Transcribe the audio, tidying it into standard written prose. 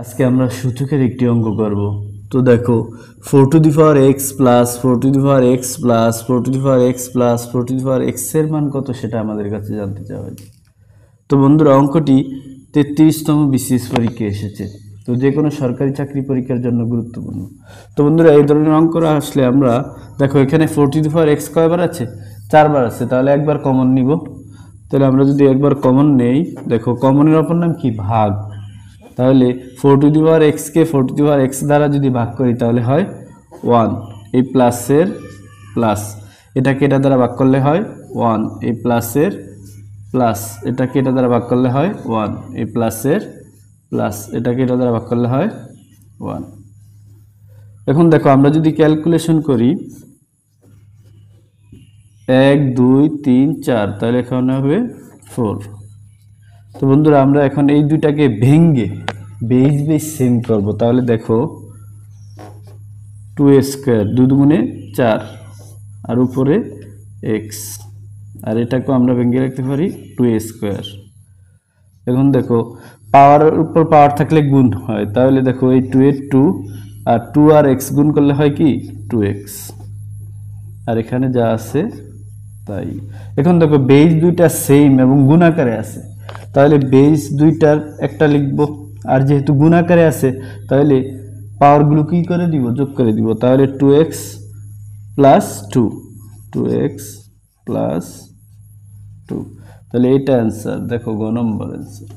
আজকে আমরা সূচকের একটি অঙ্ক করব। তো দেখো 4 to the power x plus 4 to the power x plus 4 to the power x plus 4 to the power x এর মান কত সেটা আমাদের কাছে জানতে চাওয়া হয়েছে। তো বন্ধুরা অঙ্কটি 33তম বিসিএস পরীক্ষায় এসেছে। তো যে কোনো সরকারি চাকরি পরীক্ষার জন্য গুরুত্বপূর্ণ। তো বন্ধুরা এই ধরনের অঙ্ক আসলে আমরা দেখো এখানে 4 টু দি পাওয়ার x কয়বার আছে, 4বার আছে, তাহলে একবার কমন নিব। তাহলে আমরা যদি একবার কমন নেই, দেখো কমনের অপর নাম কি, ভাগ। তাহলে 4 to the power x K 4 to the power x দ্বারা যদি ভাগ করি তাহলে হয় 1, এই প্লাসের প্লাস, এটাকে এটা দ্বারা ভাগ করলে হয় 1, এই প্লাসের প্লাস, এটাকে এটা দ্বারা ভাগ করলে হয় 1, এই প্লাসের প্লাস, এটাকে এটা দ্বারা ভাগ করলে হয় 1। এখন দেখো আমরা যদি ক্যালকুলেশন করি 1 2 3 4, তাহলে এখানে হবে 4। তো বন্ধুরা আমরা এখন এই দুইটাকে ভেঙে বেস বেস সেম করব। তাহলে দেখো 2 স্কয়ার, 2 দুগুণে 4, আর উপরে x, আর এটাকেও আমরা ভেঙে রাখতে পারি 2 স্কয়ার। এখন দেখো পাওয়ারের উপর পাওয়ার থাকলে গুণ হয়, তাহলে দেখো এই 2 এর 2 আর 2 আর x গুণ করলে হয় কি 2x, আর এখানে যা আছে তাই। এখন দেখো বেস দুইটা সেম এবং গুণ আকারে আছে, তাহলে বেস দুইটার একটা লিখব, আর যেহেতু গুণ আকারে আছে তাহলে পাওয়ারগুলো কি করে দিব, যোগ করে দিব। তাহলে 2x প্লাস 2, 2x প্লাস 2, তাহলে এটা অ্যান্সার। দেখো গ নম্বর অ্যান্সার।